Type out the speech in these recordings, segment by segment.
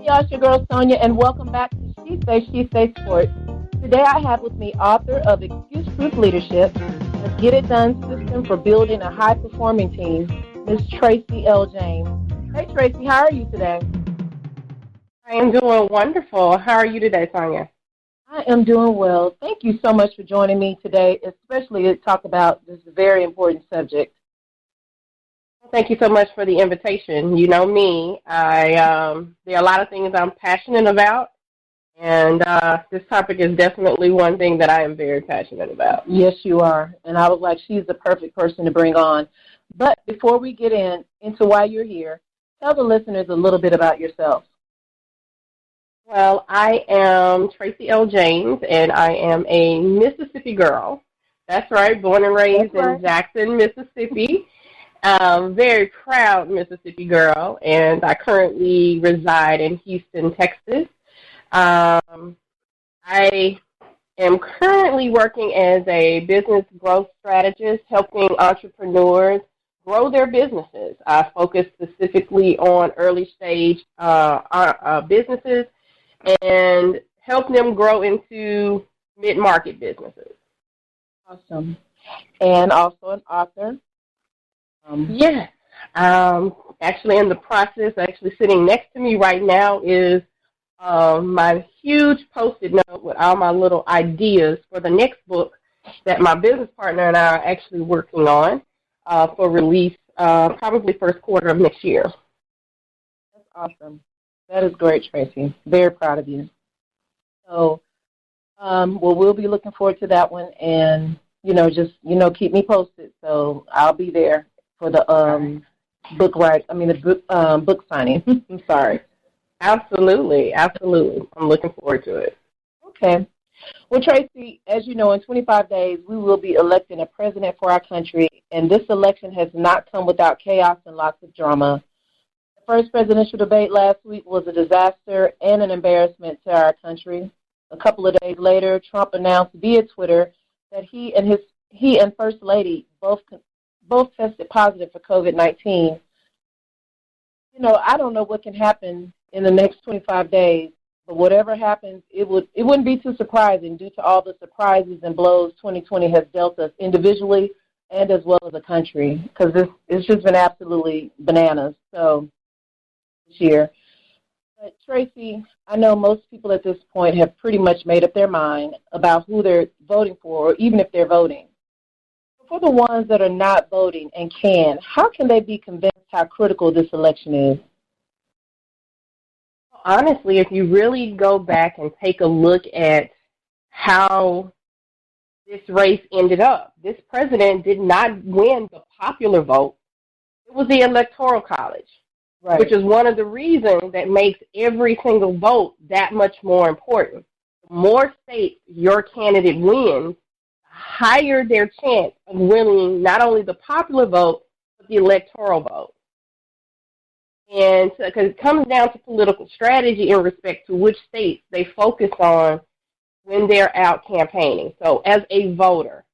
Y'all, it's your girl Sonia, and welcome back to She Say Sports. Today I have with me author of Excuse Proof Leadership, a Get It Done system for building a high-performing team, Ms. Tracie L James. Hey, Tracie, how are you today? I am doing wonderful. How are you today, Sonia? I am doing well. Thank you so much for joining me today, especially to talk about this very important subject. Thank you so much for the invitation. You know me. There are a lot of things I'm passionate about, and this topic is definitely one thing that I am very passionate about. Yes, you are. And I was like, she's the perfect person to bring on. But before we get into why you're here, tell the listeners a little bit about yourself. Well, I am Tracie L James, and I am a Mississippi girl. That's right, born and raised in Jackson, Mississippi. Very proud Mississippi girl, and I currently reside in Houston, Texas. I am currently working as a business growth strategist, helping entrepreneurs grow their businesses. I focus specifically on early stage businesses and help them grow into mid-market businesses. Awesome. And also an author. Yes. Actually, in the process, actually sitting next to me right now is my huge Post-it note with all my little ideas for the next book that my business partner and I are actually working on for release probably first quarter of next year. That's awesome. That is great, Tracie. Very proud of you. So, we'll be looking forward to that one, and keep me posted. So I'll be there for the book signing. I'm sorry. Absolutely. I'm looking forward to it. Okay. Well, Tracie, as you know, in 25 days, we will be electing a president for our country, and this election has not come without chaos and lots of drama. The first presidential debate last week was a disaster and an embarrassment to our country. A couple of days later, Trump announced via Twitter that he and First Lady both tested positive for COVID-19. I don't know what can happen in the next 25 days, but whatever happens, it wouldn't be too surprising due to all the surprises and blows 2020 has dealt us individually and as well as a country, because it's just been absolutely bananas. So this year. But Tracie, I know most people at this point have pretty much made up their mind about who they're voting for, or even if they're voting. For the ones that are not voting and how can they be convinced how critical this election is? Honestly, if you really go back and take a look at how this race ended up, this president did not win the popular vote. It was the Electoral College, right, which is one of the reasons that makes every single vote that much more important. The more states your candidate wins, higher their chance of winning not only the popular vote, but the electoral vote. And so, because it comes down to political strategy in respect to which states they focus on when they're out campaigning. So as a voter,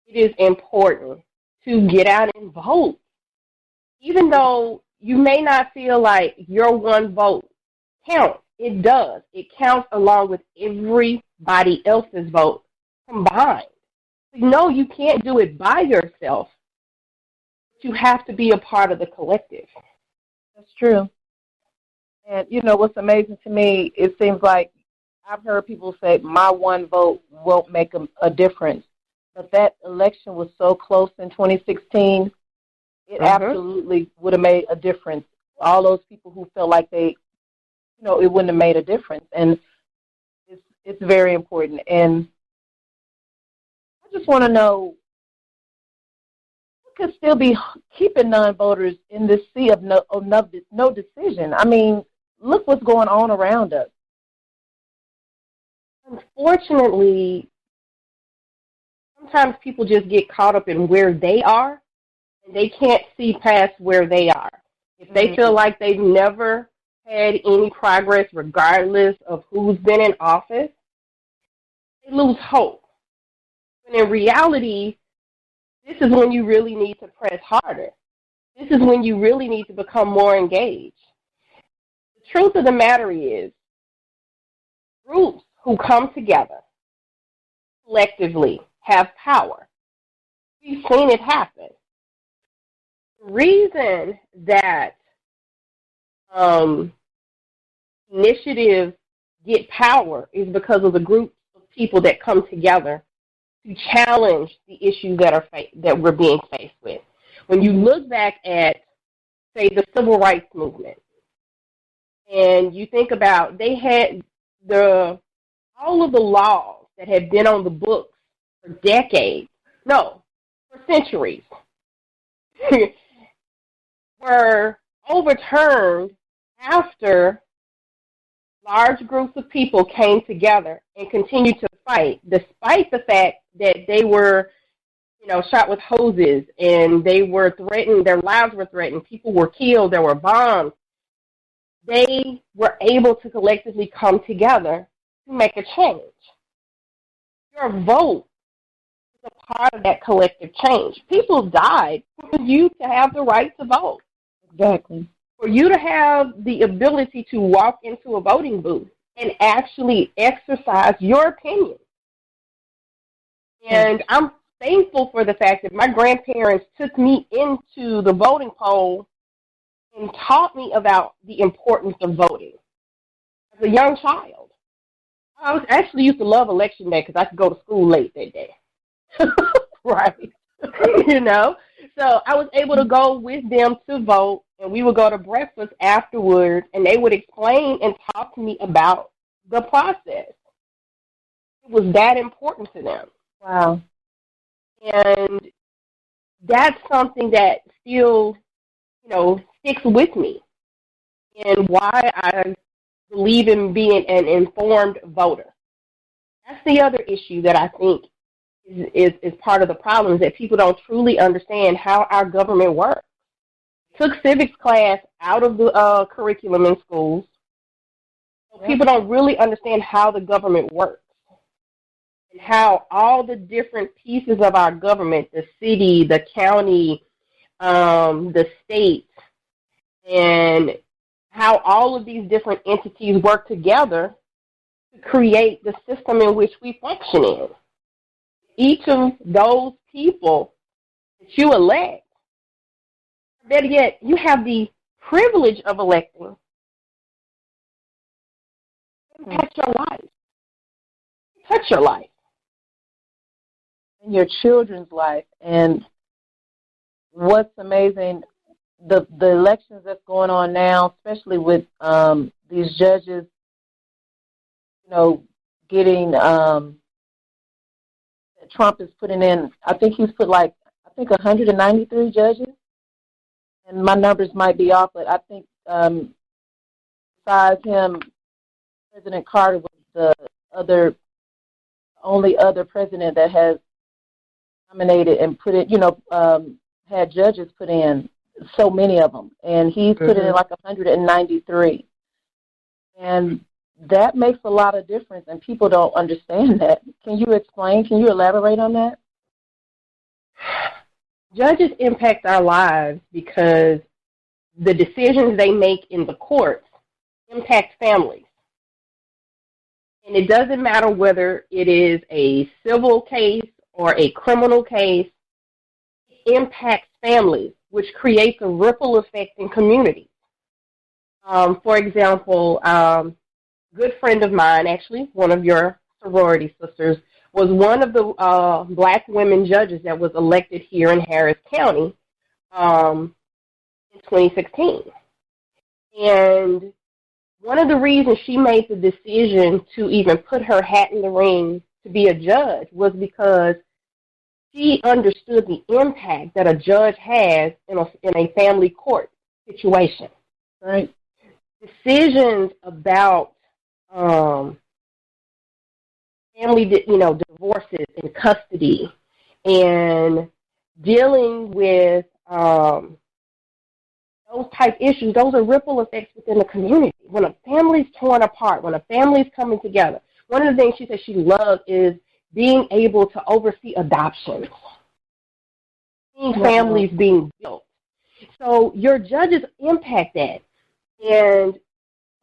it is important to get out and vote. Even though you may not feel like your one vote counts, it does. It counts along with everybody else's vote combined. No, you can't do it by yourself. You have to be a part of the collective. That's true. And, what's amazing to me, it seems like I've heard people say my one vote won't make a difference. But that election was so close in 2016, it absolutely would have made a difference. All those people who felt like it wouldn't have made a difference. And it's very important. And I just want to know, what could still be keeping non-voters in this sea of no decision? I mean, look what's going on around us. Unfortunately, sometimes people just get caught up in where they are, and they can't see past where they are. If they feel like they've never had any progress regardless of who's been in office, they lose hope. And in reality, this is when you really need to press harder. This is when you really need to become more engaged. The truth of the matter is, groups who come together collectively have power. We've seen it happen. The reason that initiatives get power is because of the groups of people that come together to challenge the issues that we're being faced with. When you look back at, say, the civil rights movement, and you think about they had all of the laws that had been on the books for decades, no, for centuries, were overturned after large groups of people came together and continued to fight, despite the fact that they were, shot with hoses and they were threatened, their lives were threatened, people were killed, there were bombs. They were able to collectively come together to make a change. Your vote is a part of that collective change. People died for you to have the right to vote. Exactly. For you to have the ability to walk into a voting booth and actually exercise your opinion. And I'm thankful for the fact that my grandparents took me into the voting poll and taught me about the importance of voting as a young child. I actually used to love election day because I could go to school late that day. Right. So I was able to go with them to vote, and we would go to breakfast afterwards, and they would explain and talk to me about the process. It was that important to them. Wow. And that's something that still, sticks with me, and why I believe in being an informed voter. That's the other issue that I think is part of the problem, is that people don't truly understand how our government works. Took civics class out of the curriculum in schools. So people don't really understand how the government works and how all the different pieces of our government, the city, the county, the state, and how all of these different entities work together to create the system in which we function in. Each of those people that you elect, better yet, you have the privilege of electing, impact your life, touch your life. And your children's life. And what's amazing, the elections that's going on now, especially with these judges, getting Trump is putting in, I think he's put 193 judges, and my numbers might be off, but I think besides him, President Carter was the only other president that has nominated and put it, had judges put in, so many of them, and he's put in 193, and that makes a lot of difference, and people don't understand that. Can you explain? Can you elaborate on that? Judges impact our lives because the decisions they make in the courts impact families. And it doesn't matter whether it is a civil case or a criminal case, it impacts families, which creates a ripple effect in communities. For example, good friend of mine, actually, one of your sorority sisters, was one of the black women judges that was elected here in Harris County in 2016. And one of the reasons she made the decision to even put her hat in the ring to be a judge was because she understood the impact that a judge has in a family court situation. Right. Decisions about family, divorces and custody, and dealing with those type issues, those are ripple effects within the community. When a family's torn apart, when a family's coming together, one of the things she said she loved is being able to oversee adoptions, seeing families being built. So your judges impact that. And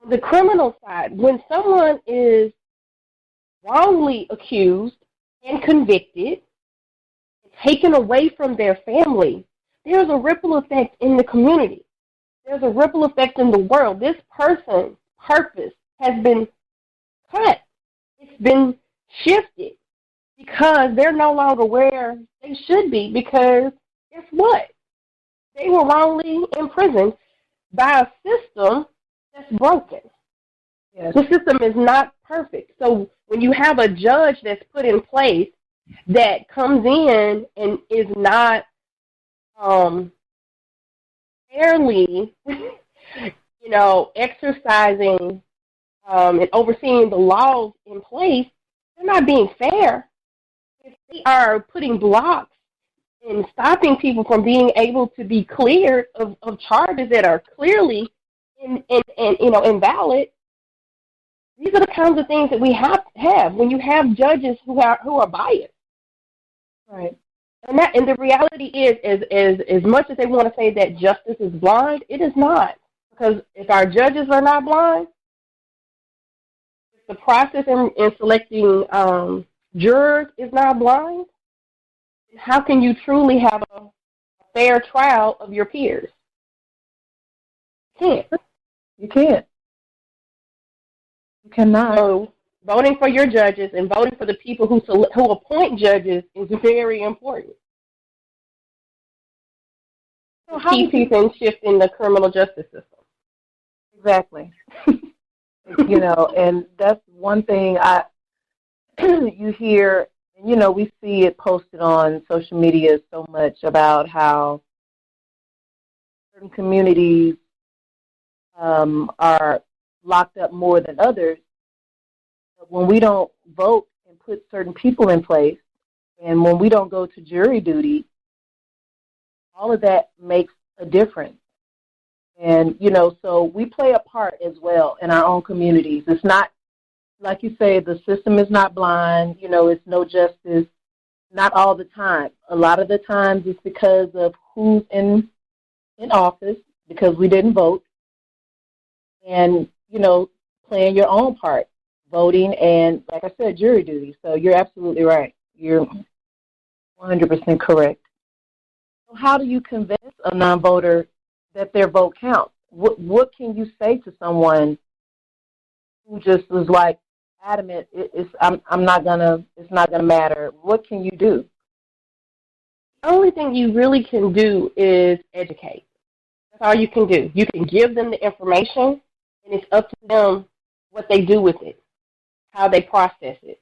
On the criminal side, when someone is wrongly accused and convicted, taken away from their family, there's a ripple effect in the community. There's a ripple effect in the world. This person's purpose has been cut. It's been shifted because they're no longer where they should be because guess what? They were wrongly imprisoned by a system that's broken. Yes. The system is not perfect. So when you have a judge that's put in place that comes in and is not fairly, exercising and overseeing the laws in place, they're not being fair. If they are putting blocks and stopping people from being able to be cleared of charges that are clearly invalid, these are the kinds of things that we have to have when you have judges who are biased. Right. And the reality is, as much as they want to say that justice is blind, it is not. Because if our judges are not blind, if the process in selecting jurors is not blind, how can you truly have a fair trial of your peers? You can't. You can't. You cannot. So voting for your judges and voting for the people who appoint judges is very important. So how do you shift in the criminal justice system? Exactly. And that's one thing you hear, we see it posted on social media so much about how certain communities are locked up more than others. But when we don't vote and put certain people in place, and when we don't go to jury duty, all of that makes a difference. And, so we play a part as well in our own communities. It's not, like you say, the system is not blind, it's no justice, not all the time. A lot of the times it's because of who's in office, because we didn't vote, and, playing your own part, voting and, like I said, jury duty. So you're absolutely right. You're 100% correct. So how do you convince a non-voter that their vote counts? What can you say to someone who just was like adamant? It's not gonna matter. What can you do? The only thing you really can do is educate. That's all you can do. You can give them the information, and it's up to them what they do with it, how they process it.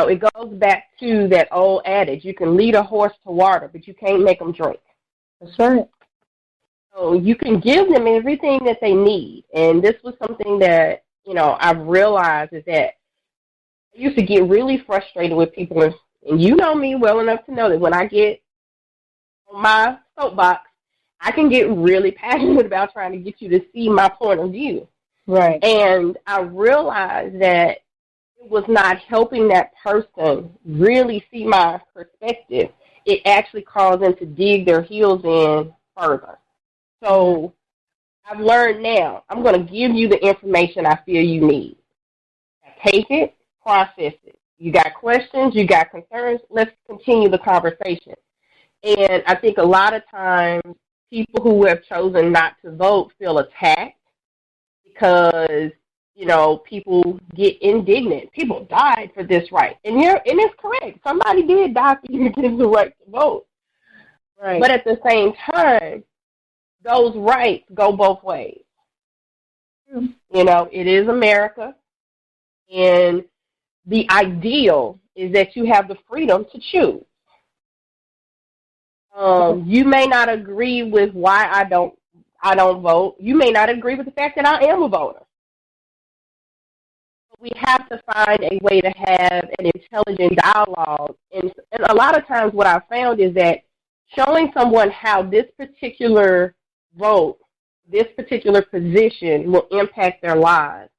It goes back to that old adage: you can lead a horse to water, but you can't make them drink. That's right. So you can give them everything that they need. And this was something that, I've realized is that I used to get really frustrated with people. And you know me well enough to know that when I get on my soapbox, I can get really passionate about trying to get you to see my point of view. Right. And I realized that it was not helping that person really see my perspective. It actually caused them to dig their heels in further. So I've learned now, I'm going to give you the information I feel you need. Take it, process it. You got questions, you got concerns, let's continue the conversation. And I think a lot of times people who have chosen not to vote feel attacked because, people get indignant. People died for this right. And it's correct. Somebody did die for you to get the right to vote. Right. But at the same time, those rights go both ways. It is America, and the ideal is that you have the freedom to choose. You may not agree with why I don't vote. You may not agree with the fact that I am a voter. We have to find a way to have an intelligent dialogue. And a lot of times what I've found is that showing someone how this particular vote, this particular position will impact their lives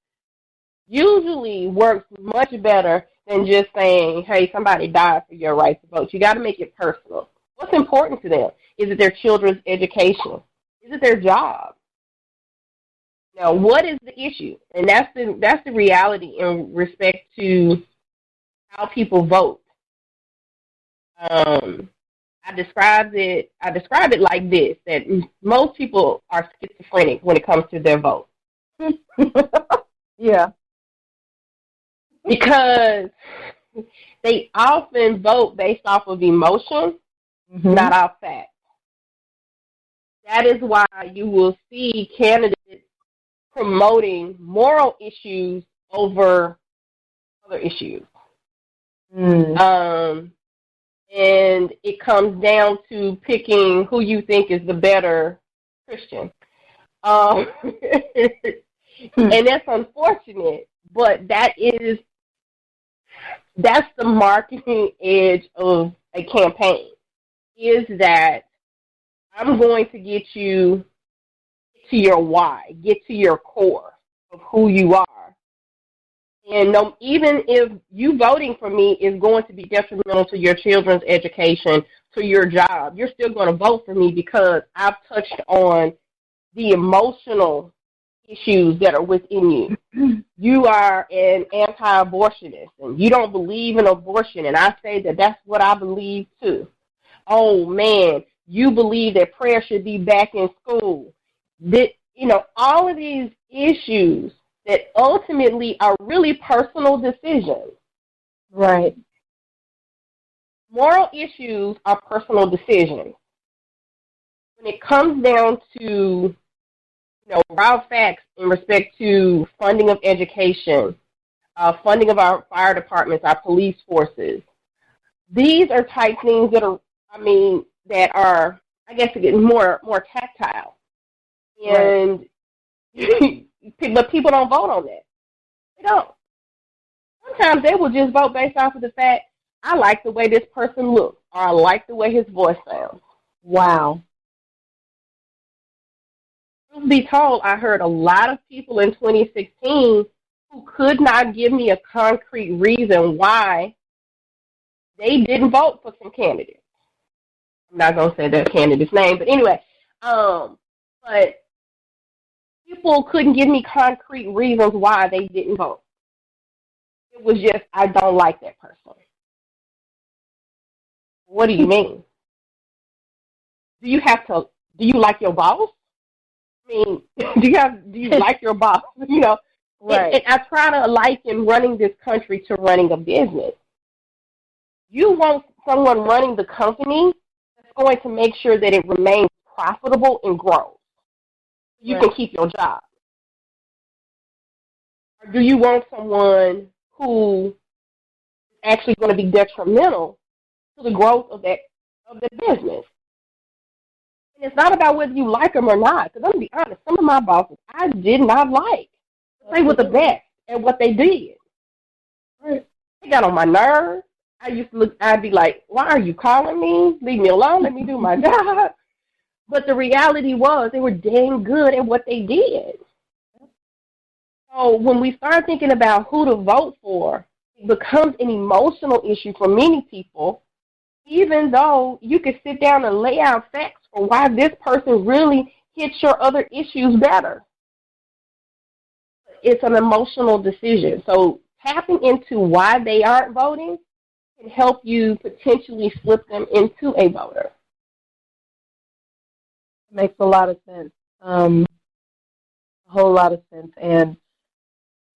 usually works much better than just saying, hey, somebody died for your right to vote. You got to make it personal. What's important to them? Is it their children's education? Is it their job? Now, what is the issue? And that's the reality in respect to how people vote. I describe it like this: that most people are schizophrenic when it comes to their vote. Yeah. Because they often vote based off of emotion, not off fact. That is why you will see candidates promoting moral issues over other issues. And it comes down to picking who you think is the better Christian. And that's unfortunate, but that's the marketing edge of a campaign, is that I'm going to get you to your why, get to your core of who you are. And even if you voting for me is going to be detrimental to your children's education, to your job, you're still going to vote for me because I've touched on the emotional issues that are within you. You are an anti-abortionist, and you don't believe in abortion, and I say that that's what I believe too. Oh, man, you believe that prayer should be back in school. All of these issues that ultimately are really personal decisions. Right. Moral issues are personal decisions. When it comes down to raw facts in respect to funding of education, funding of our fire departments, our police forces, these are type things that are, I guess, more tactile. And but people don't vote on that. They don't. Sometimes they will just vote based off of the fact, I like the way this person looks, or I like the way his voice sounds. Wow. Truth be told, I heard a lot of people in 2016 who could not give me a concrete reason why they didn't vote for some candidates. I'm not going to say their candidate's name, but anyway, but people couldn't give me concrete reasons why they didn't vote. It was just, I don't like that person. What do you mean? Do you like your boss? I mean, do you like your boss? Right. And I try to liken running this country to running a business. You want someone running the company that's going to make sure that it remains profitable and grows. You can keep your job. Or do you want someone who is actually going to be detrimental to the growth of the business? And it's not about whether you like them or not. Because I'm going to be honest, some of my bosses I did not like. They were the best at what they did. They got on my nerves. I'd be like, why are you calling me? Leave me alone. Let me do my job. But the reality was they were dang good at what they did. So when we start thinking about who to vote for, it becomes an emotional issue for many people, even though you could sit down and lay out facts for why this person really hits your other issues better. It's an emotional decision. So tapping into why they aren't voting can help you potentially flip them into a voter. Makes a lot of sense. A whole lot of sense. And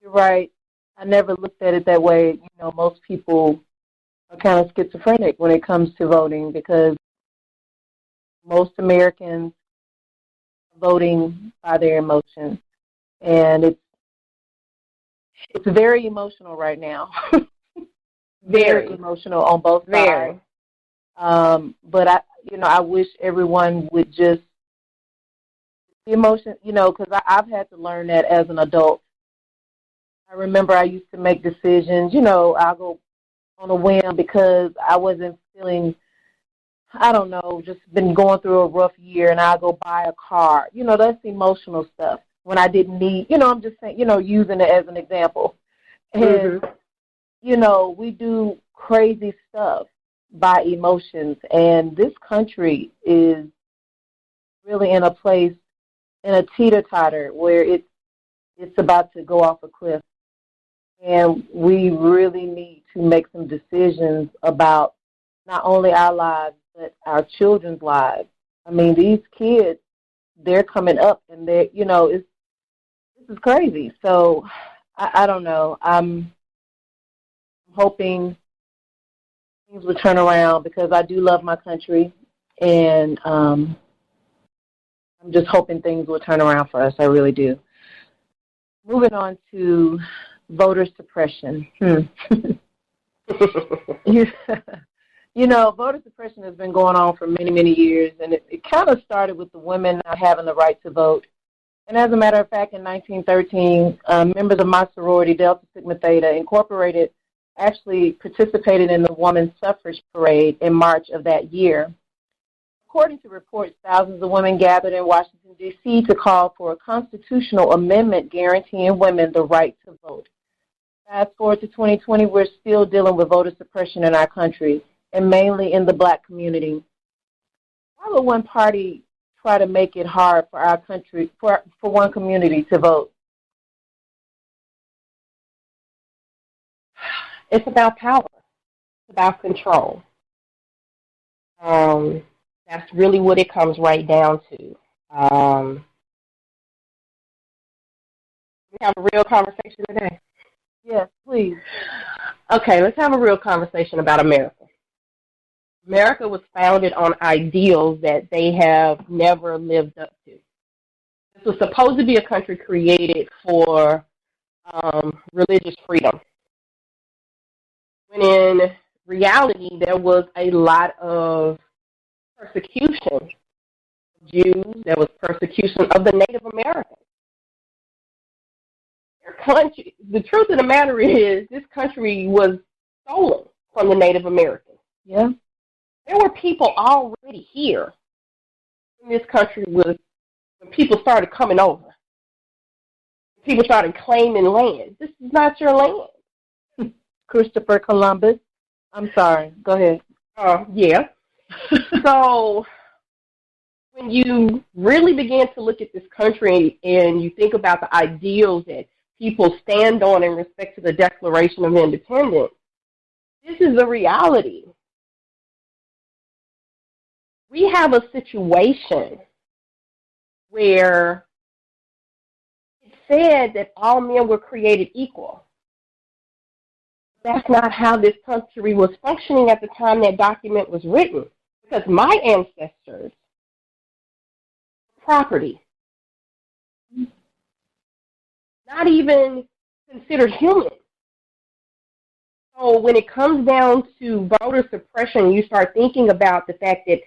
you're right. I never looked at it that way. Most people are kind of schizophrenic when it comes to voting because most Americans are voting by their emotions. And it's very emotional right now. Very emotional on both sides. But I wish everyone would just the emotion, because I've had to learn that as an adult. I remember I used to make decisions, I'll go on a whim because I wasn't feeling, I don't know, just been going through a rough year, and I'll go buy a car. That's emotional stuff when I didn't need, I'm just saying, using it as an example. And, we do crazy stuff by emotions, and this country is really in a place, in a teeter-totter where it's it's about to go off a cliff. And we really need to make some decisions about not only our lives, but our children's lives. I mean, these kids, they're coming up, and they're, this is crazy. So I don't know. I'm hoping things will turn around because I do love my country, and I'm just hoping things will turn around for us. I really do. Moving on to voter suppression. Voter suppression has been going on for many, many years, and it kind of started with the women not having the right to vote. And as a matter of fact, in 1913, members of my sorority, Delta Sigma Theta Incorporated, actually participated in the Women's Suffrage Parade in March of that year. According to reports, thousands of women gathered in Washington, D.C. to call for a constitutional amendment guaranteeing women the right to vote. Fast forward to 2020, we're still dealing with voter suppression in our country, and mainly in the black community. Why would one party try to make it hard for our country, for one community to vote? It's about power. It's about control. That's really what it comes right down to. We have a real conversation today. Yes, please. Okay, let's have a real conversation about America. America was founded on ideals that they have never lived up to. This was supposed to be a country created for religious freedom, when in reality there was a lot of persecution of Jews, there was persecution of the Native Americans. The truth of the matter is this country was stolen from the Native Americans. Yeah. There were people already here in this country when people started coming over. People started claiming land. This is not your land. Christopher Columbus. I'm sorry. Go ahead. Yeah. So when you really begin to look at this country and you think about the ideals that people stand on in respect to the Declaration of Independence, this is the reality. We have a situation where it said that all men were created equal. That's not how this country was functioning at the time that document was written, because my ancestors, property, not even considered human. So when it comes down to voter suppression, you start thinking about the fact that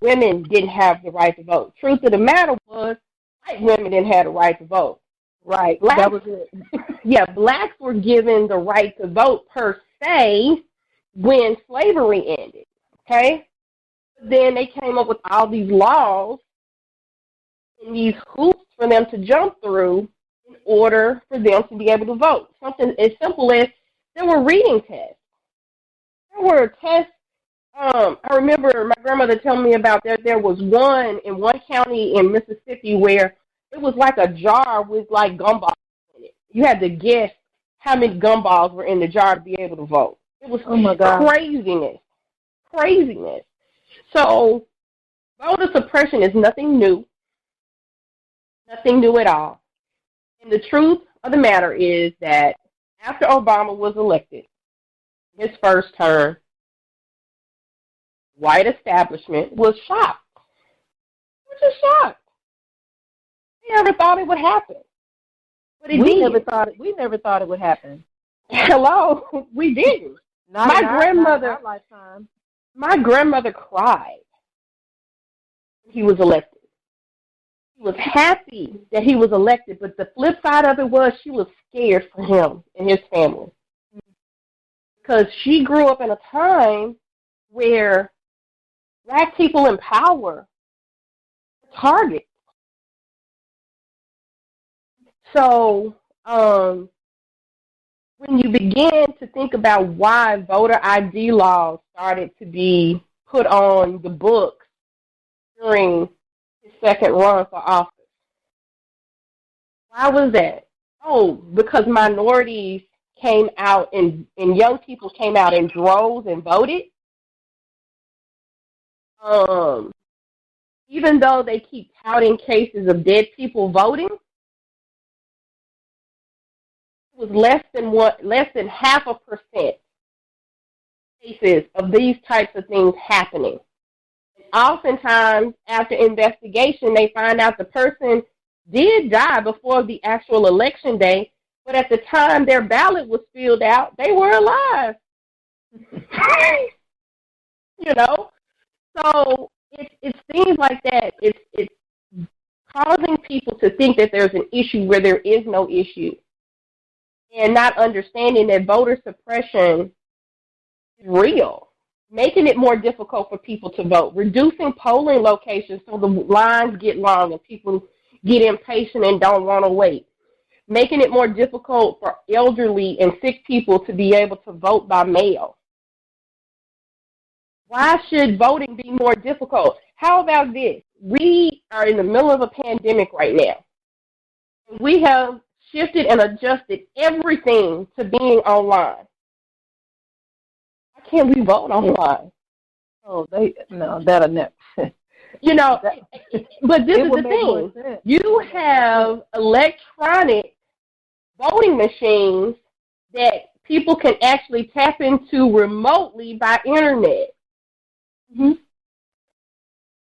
women didn't have the right to vote. Truth of the matter was, white women didn't have the right to vote. Right. Blacks, that was it. Yeah, blacks were given the right to vote per se when slavery ended. Okay? Then they came up with all these laws and these hoops for them to jump through in order for them to be able to vote. Something as simple as there were reading tests. There were tests. I remember my grandmother telling me about there was one in one county in Mississippi where it was like a jar with like gumballs in it. You had to guess how many gumballs were in the jar to be able to vote. It was craziness. Craziness. So voter suppression is nothing new. Nothing new at all. And the truth of the matter is that after Obama was elected, his first term, white establishment was shocked. We're just shocked. We never thought it would happen. But it did. We never thought it would happen. Hello, we didn't. Not in our lifetime. My grandmother cried when he was elected. She was happy that he was elected, but the flip side of it was she was scared for him and his family. Because she grew up in a time where black people in power were targets. So when you begin to think about why voter ID laws started to be put on the books during his second run for office, why was that? oh, because minorities came out and young people came out in droves and voted, even though they keep touting cases of dead people voting, it was less than 0.5% cases of these types of things happening. And oftentimes, after investigation, they find out the person did die before the actual election day, but at the time their ballot was filled out, they were alive. You know? So it's things like that. It's causing people to think that there's an issue where there is no issue, and not understanding that voter suppression is real, making it more difficult for people to vote, reducing polling locations so the lines get long and people get impatient and don't want to wait, making it more difficult for elderly and sick people to be able to vote by mail. Why should voting be more difficult? How about this? We are in the middle of a pandemic right now. We have shifted and adjusted everything to being online. Why can't we vote online? Oh, that'll never. You know, but this is the thing. You have electronic voting machines that people can actually tap into remotely by internet. Mm-hmm.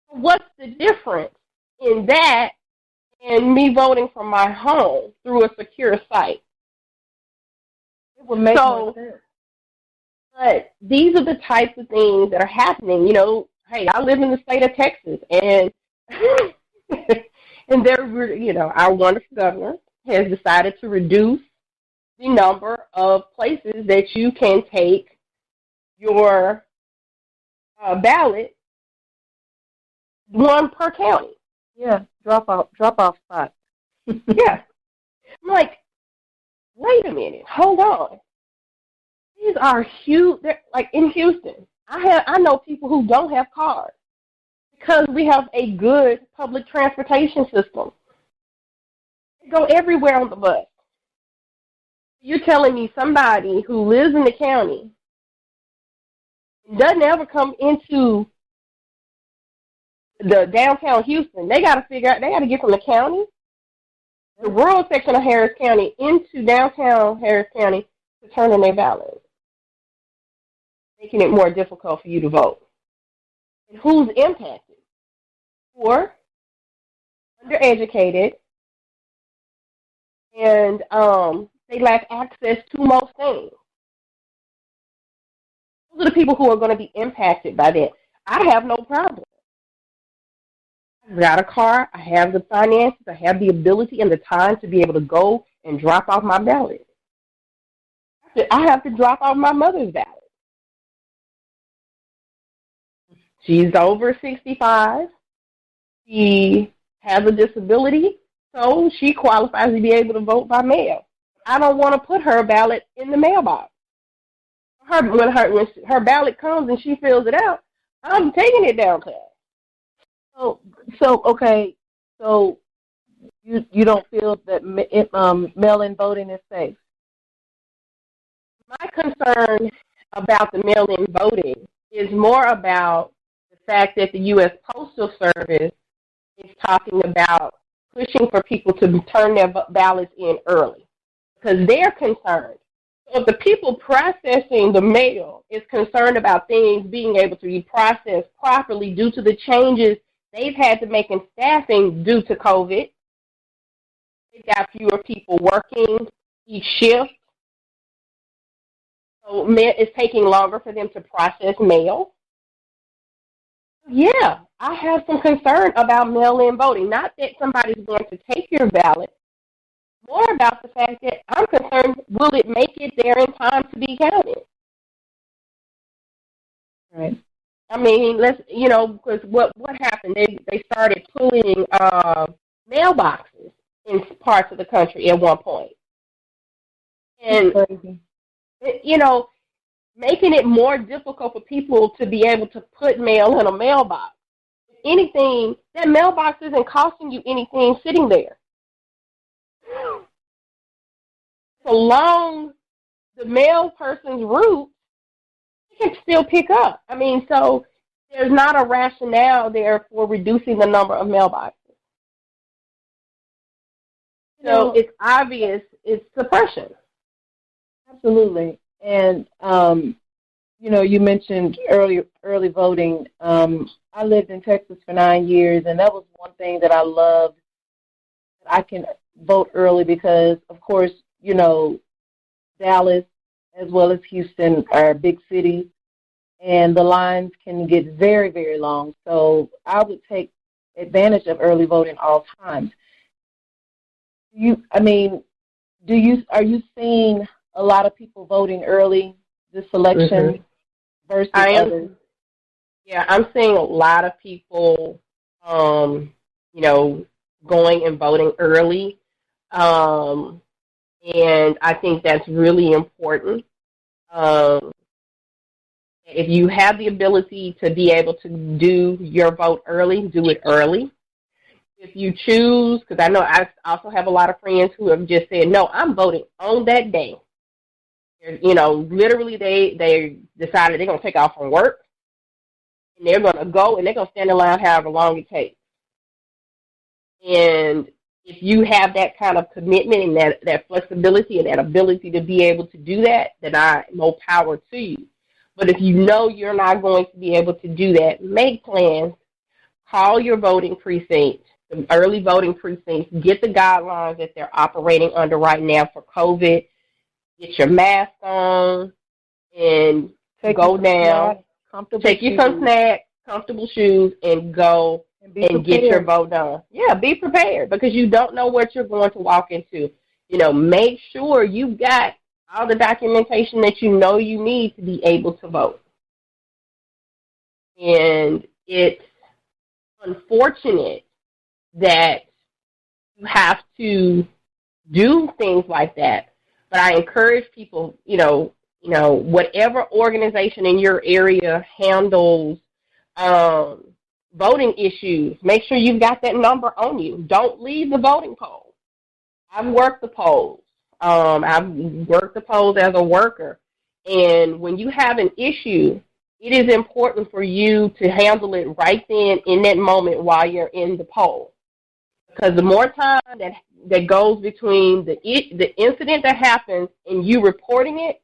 What's the difference in that and me voting from my home through a secure site? It would make more sense. But these are the types of things that are happening. You know, hey, I live in the state of Texas, and and there, you know, our wonderful governor has decided to reduce the number of places that you can take your ballot, one per county. Yeah, drop off spot. Yeah. I'm like, wait a minute, hold on. These are huge. They're, like in Houston, I know people who don't have cars because we have a good public transportation system. They go everywhere on the bus. You're telling me somebody who lives in the county doesn't ever come into the downtown Houston. They got to figure out, they got to get from the county, the rural section of Harris County, into downtown Harris County to turn in their ballot, making it more difficult for you to vote. And who's impacted? Poor, undereducated, and they lack access to most things. Those are the people who are going to be impacted by that. I have no problem. I've got a car. I have the finances. I have the ability and the time to be able to go and drop off my ballot. I have to drop off my mother's ballot. She's over 65. She has a disability, so she qualifies to be able to vote by mail. I don't want to put her ballot in the mailbox. When her ballot comes and she fills it out, I'm taking it downtown. So okay, so you don't feel that mail-in voting is safe? My concern about the mail-in voting is more about the fact that the U.S. Postal Service is talking about pushing for people to turn their ballots in early because they're concerned. So if the people processing the mail is concerned about things being able to be processed properly due to the changes they've had to make in staffing due to COVID, they've got fewer people working each shift. So it's taking longer for them to process mail. Yeah, I have some concern about mail-in voting. Not that somebody's going to take your ballot, more about the fact that I'm concerned, will it make it there in time to be counted? Right. I mean, because what happened? They started pulling mailboxes in parts of the country at one point. And, making it more difficult for people to be able to put mail in a mailbox. If anything, that mailbox isn't costing you anything sitting there. along the male person's route, it can still pick up. I mean, so there's not a rationale there for reducing the number of mailboxes. So it's obvious it's suppression. Absolutely. And, you mentioned early voting. I lived in Texas for 9 years, and that was one thing that I loved. I can vote early because, of course, Dallas as well as Houston are big cities, and the lines can get very, very long. So I would take advantage of early voting all times. Are you seeing a lot of people voting early this election versus others? Yeah, I'm seeing a lot of people, going and voting early, and I think that's really important. If you have the ability to be able to do your vote early, do it early. If you choose, because I know I also have a lot of friends who have just said, no, I'm voting on that day. Literally they decided they're going to take off from work, and they're going to go, and they're going to stand in line however long it takes. And if you have that kind of commitment and that flexibility and that ability to be able to do that, then more power to you. But if you know you're not going to be able to do that, make plans, call your voting precinct, the early voting precincts, get the guidelines that they're operating under right now for COVID, get your mask on, and go down. Take you some snacks, comfortable shoes, and go and get your vote done. Yeah, be prepared because you don't know what you're going to walk into. Make sure you've got all the documentation that you know you need to be able to vote. And it's unfortunate that you have to do things like that. But I encourage people, whatever organization in your area handles voting issues, make sure you've got that number on you. Don't leave the voting poll. I've worked the polls. I've worked the polls as a worker. And when you have an issue, it is important for you to handle it right then in that moment while you're in the poll. Because the more time that goes between the incident that happens and you reporting it,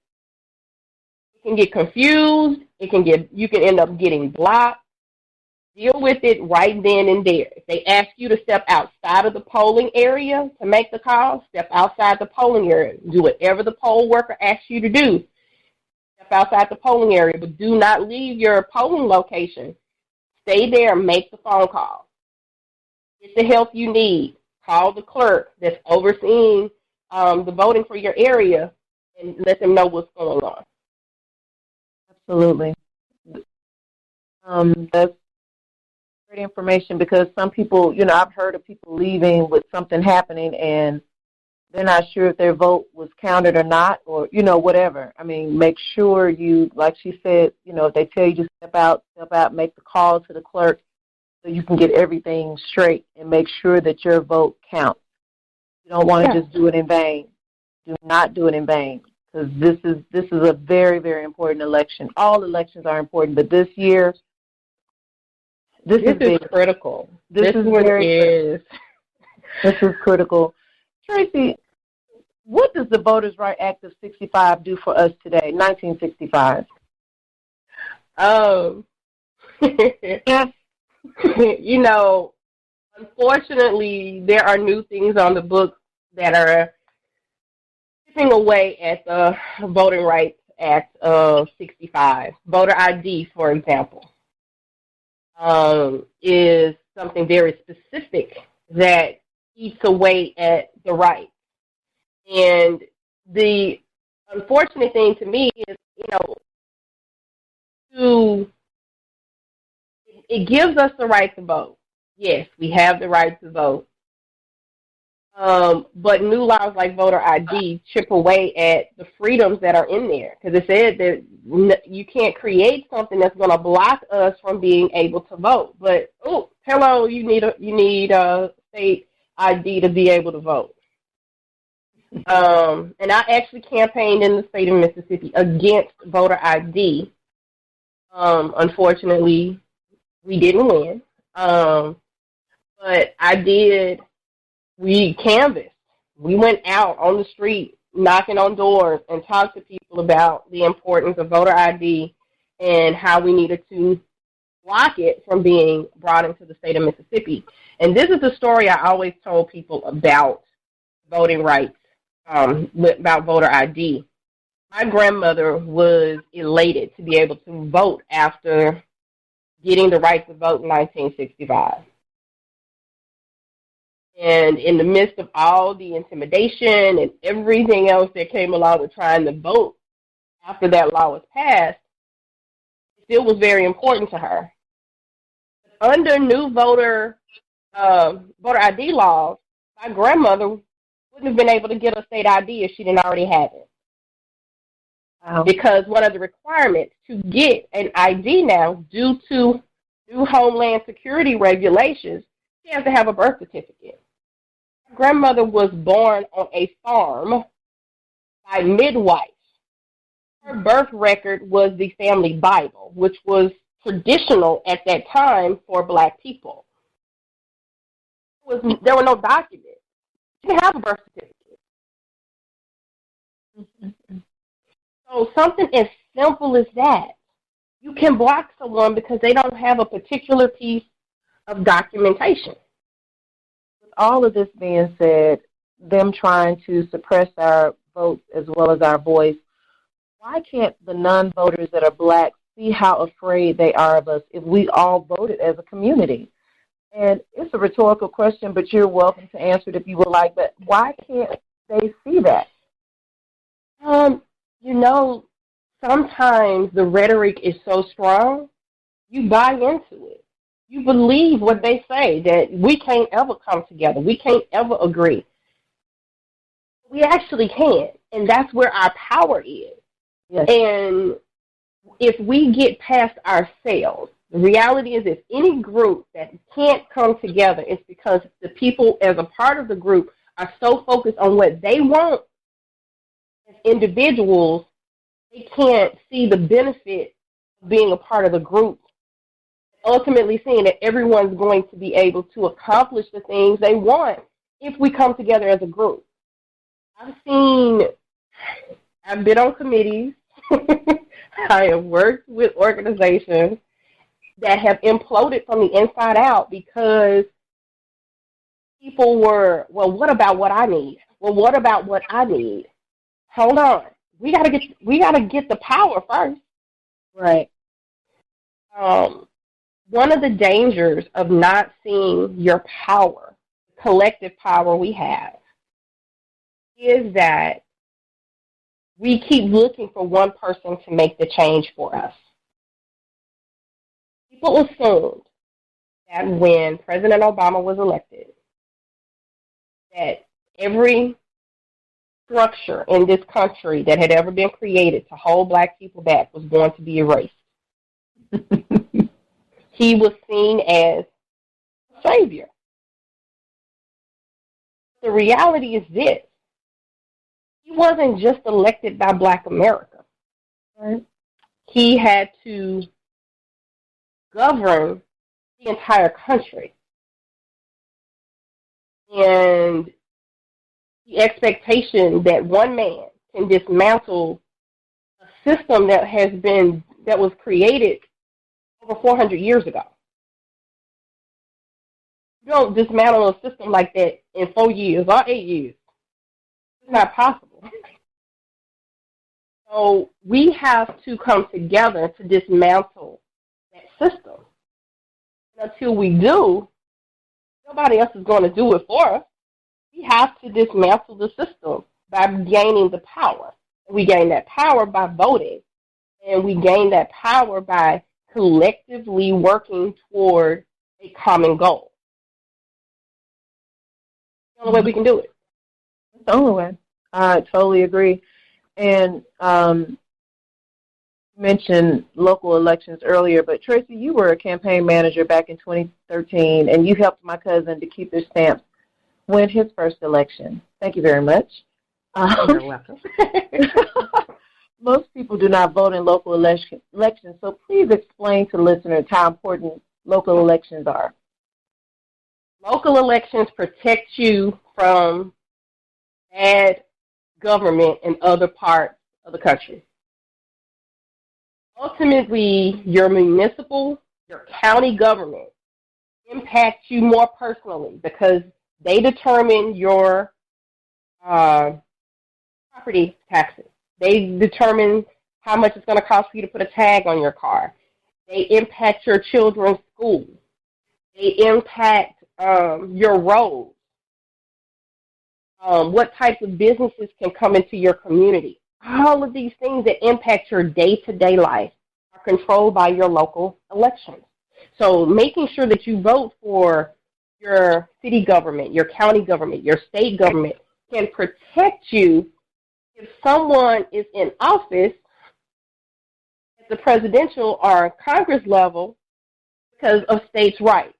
it can get confused. You can end up getting blocked. Deal with it right then and there. If they ask you to step outside of the polling area to make the call, step outside the polling area. Do whatever the poll worker asks you to do. Step outside the polling area, but do not leave your polling location. Stay there and make the phone call. Get the help you need. Call the clerk that's overseeing the voting for your area and let them know what's going on. Absolutely. That's great information because some people, I've heard of people leaving with something happening and they're not sure if their vote was counted or not or, whatever. I mean, make sure you, like she said, if they tell you to step out, make the call to the clerk so you can get everything straight and make sure that your vote counts. You don't want to just do it in vain. Do not do it in vain because this is a very, very important election. All elections are important, but this year, this is critical. This is critical. Tracie, what does the Voters' Right Act of 65 do for us today, 1965? Unfortunately, there are new things on the books that are chipping away at the Voting Rights Act of 65. Voter ID, for example, is something very specific that eats away at the rights. And the unfortunate thing to me is, it gives us the right to vote. Yes, we have the right to vote. But new laws like voter ID chip away at the freedoms that are in there because it said that you can't create something that's going to block us from being able to vote. But you need a state ID to be able to vote. And I actually campaigned in the state of Mississippi against voter ID. Unfortunately, we didn't win. But we canvassed. We went out on the street, knocking on doors, and talked to people about the importance of voter ID and how we needed to block it from being brought into the state of Mississippi. And this is the story I always told people about voting rights, about voter ID. My grandmother was elated to be able to vote after getting the right to vote in 1965. And in the midst of all the intimidation and everything else that came along with trying to vote after that law was passed, it still was very important to her. Under new voter ID laws, my grandmother wouldn't have been able to get a state ID if she didn't already have it. Wow. Because one of the requirements to get an ID now, due to new Homeland Security regulations, she has to have a birth certificate. My grandmother was born on a farm by midwives. Her birth record was the family Bible, which was traditional at that time for Black people. There were no documents. She didn't have a birth certificate. Mm-hmm. So something as simple as that, you can block someone because they don't have a particular piece of documentation. With all of this being said, them trying to suppress our votes as well as our voice, why can't the non-voters that are Black see how afraid they are of us if we all voted as a community? And it's a rhetorical question, but you're welcome to answer it if you would like. But why can't they see that? Sometimes the rhetoric is so strong, you buy into it. You believe what they say, that we can't ever come together. We can't ever agree. We actually can, and that's where our power is. Yes. And if we get past ourselves, the reality is if any group that can't come together, it's because the people as a part of the group are so focused on what they want as individuals, they can't see the benefit of being a part of the group. Ultimately seeing that everyone's going to be able to accomplish the things they want if we come together as a group. I've been on committees. I have worked with organizations that have imploded from the inside out because people were, well, what about what I need? Well, what about what I need? Hold on. We gotta get the power first. Right. One of the dangers of not seeing your power, the collective power we have, is that we keep looking for one person to make the change for us. People assumed that when President Obama was elected, that every structure in this country that had ever been created to hold Black people back was going to be erased. He was seen as a savior. The reality is this. He wasn't just elected by Black America. Right? He had to govern the entire country. And the expectation that one man can dismantle a system that was created over 400 years ago. You don't dismantle a system like that in 4 years or 8 years. It's not possible. So we have to come together to dismantle that system. And until we do, nobody else is going to do it for us. We have to dismantle the system by gaining the power. We gain that power by voting, and we gain that power by collectively working toward a common goal. The only way we can do it. It's the only way. I totally agree. And mentioned local elections earlier, but Tracie, you were a campaign manager back in 2013, and you helped my cousin to keep his stamps win his first election. Thank you very much. You're welcome. Most people do not vote in local elections, so please explain to listeners how important local elections are. Local elections protect you from bad government in other parts of the country. Ultimately, your municipal, your county government impacts you more personally because they determine your property taxes. They determine how much it's going to cost for you to put a tag on your car. They impact your children's school. They impact your roads. What types of businesses can come into your community. All of these things that impact your day-to-day life are controlled by your local elections. So making sure that you vote for your city government, your county government, your state government can protect you if someone is in office at the presidential or Congress level because of states' rights.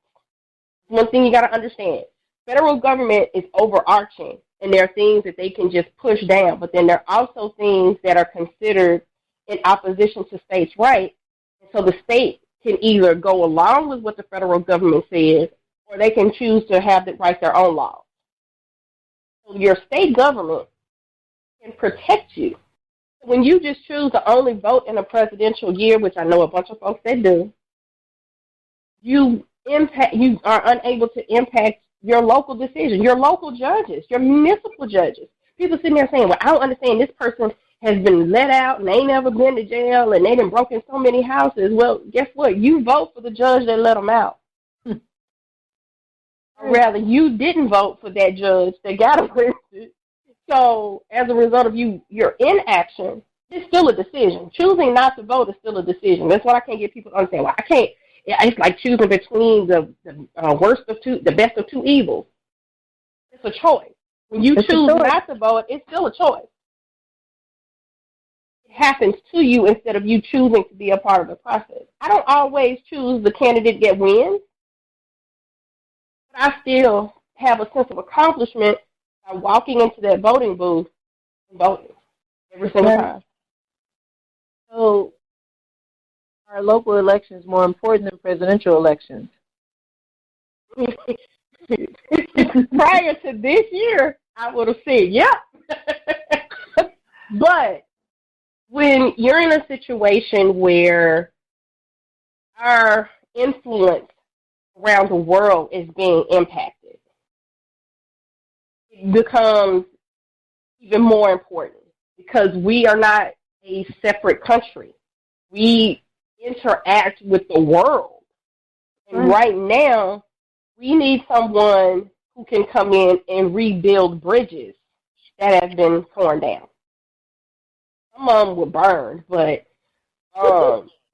One thing you got to understand, federal government is overarching, and there are things that they can just push down, but then there are also things that are considered in opposition to states' rights. And so the state can either go along with what the federal government says, or they can choose to have to write their own laws. So your state government can protect you. When you just choose to only vote in a presidential year, which I know a bunch of folks that do, you are unable to impact your local decisions, your local judges, your municipal judges. People sitting there saying, well, I don't understand, this person has been let out and they never been to jail and they done broken so many houses. Well, guess what? You vote for the judge that let them out. Or rather, you didn't vote for that judge that got arrested. So as a result of your inaction, it's still a decision. Choosing not to vote is still a decision. That's what I can't get people to understand. Well, I can't. It's like choosing between the best of two evils. It's a choice. When you choose not to vote, it's still a choice. It happens to you instead of you choosing to be a part of the process. I don't always choose the candidate that wins, but I still have a sense of accomplishment by walking into that voting booth and voting every single time. So, are local elections more important than presidential elections? Prior to this year, I would have said, yeah. But when you're in a situation where our influence around the world is being impacted, it becomes even more important because we are not a separate country. We interact with the world. And right now, we need someone who can come in and rebuild bridges that have been torn down. Some of them were burned, but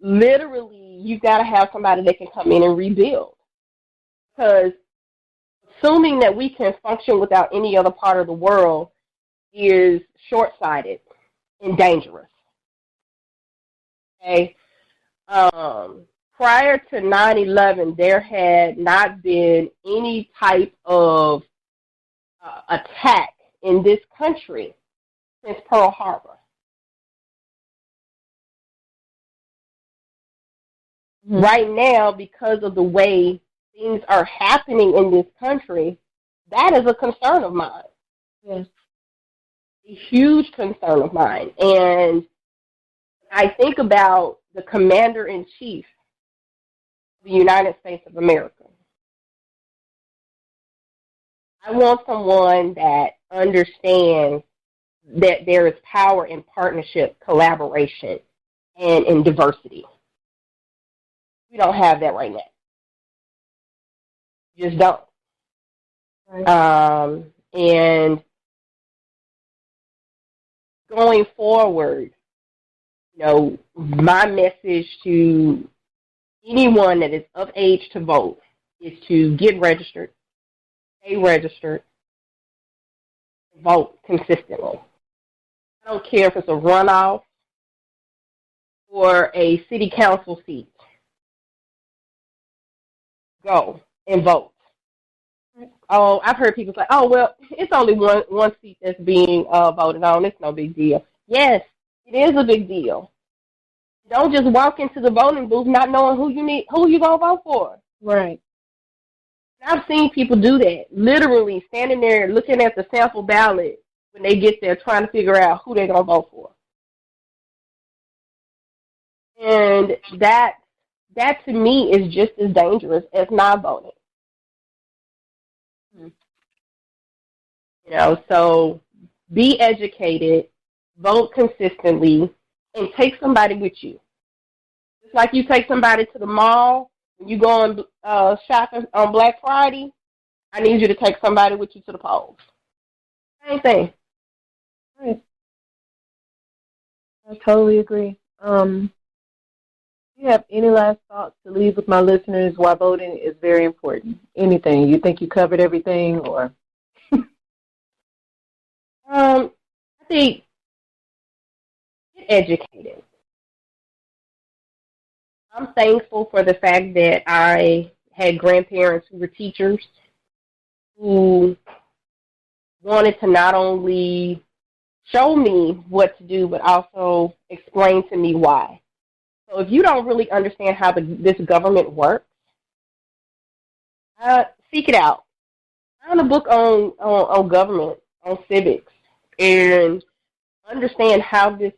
literally, you got to have somebody that can come in and rebuild. Because assuming that we can function without any other part of the world is short-sighted and dangerous. Okay? Prior to 9/11, there had not been any type of attack in this country since Pearl Harbor. Right now, because of the way things are happening in this country, that is a concern of mine. Yes. A huge concern of mine. And I think about the Commander-in-Chief of the United States of America. I want someone that understands that there is power in partnership, collaboration, and in diversity. We don't have that right now. You just don't. Right. And going forward, my message to anyone that is of age to vote is to get registered, stay registered, vote consistently. I don't care if it's a runoff or a city council seat. Go and vote. oh, I've heard people say, oh, well, it's only one seat that's being voted on. It's no big deal. Yes, it is a big deal. Don't just walk into the voting booth not knowing who you're going to vote for. Right. I've seen people do that, literally standing there looking at the sample ballot when they get there trying to figure out who they're going to vote for. And that to me is just as dangerous as not voting. You know, so be educated, vote consistently, and take somebody with you. Just like you take somebody to the mall, when you go on shopping on Black Friday, I need you to take somebody with you to the polls. Same thing. Right. I totally agree. Do you have any last thoughts to leave with my listeners why voting is very important? Anything? You think you covered everything, or? I think get educated. I'm thankful for the fact that I had grandparents who were teachers who wanted to not only show me what to do, but also explain to me why. So if you don't really understand how this government works, seek it out. I found a book on government, on civics, and understand how the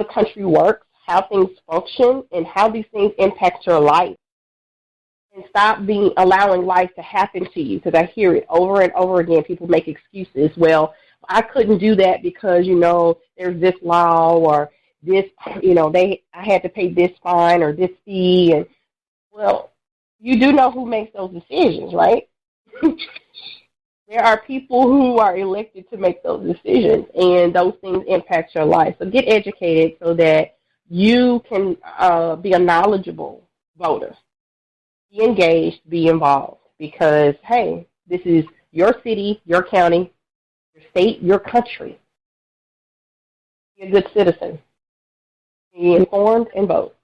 country works, how things function, and how these things impact your life. And stop allowing life to happen to you, because I hear it over and over again. People make excuses. Well, I couldn't do that because, there's this law, or this, I had to pay this fine or this fee. And, well, you do know who makes those decisions, right? There are people who are elected to make those decisions, and those things impact your life. So get educated so that you can be a knowledgeable voter. Be engaged, be involved, because, hey, this is your city, your county, your state, your country. Be a good citizen. Be informed and vote.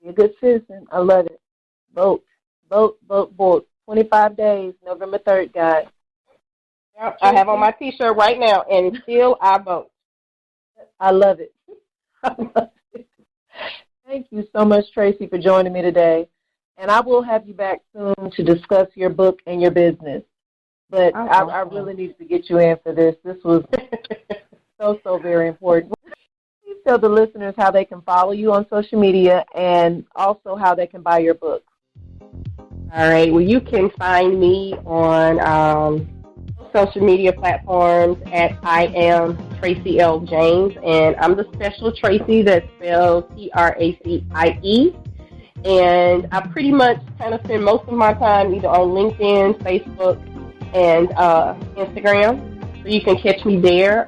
Be a good citizen. I love it. Vote. Vote, vote, vote. 25 days, November 3rd, guys. Yep, I have on my T-shirt right now, and still I vote. I love it. I love it. Thank you so much, Tracie, for joining me today. And I will have you back soon to discuss your book and your business. But I really need to get you in for this. This was so very important. Please tell the listeners how they can follow you on social media and also how they can buy your book. All right. Well, you can find me on social media platforms at I am Tracie L James, and I'm the special Tracie, that's spelled Tracie. And I pretty much kind of spend most of my time either on LinkedIn, Facebook, and Instagram. So you can catch me there.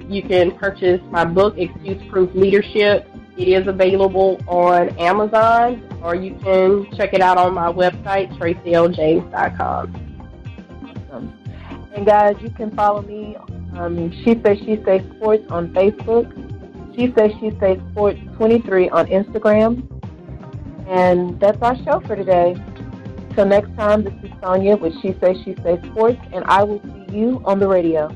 You can purchase my book, Excuse Proof Leadership. It is available on Amazon, or you can check it out on my website, TracieLJames.com. Awesome. And guys, you can follow me She Say Sports on Facebook, She Say Sports 23 on Instagram. And that's our show for today. Until next time, this is Sonia with She Say Sports, and I will see you on the radio.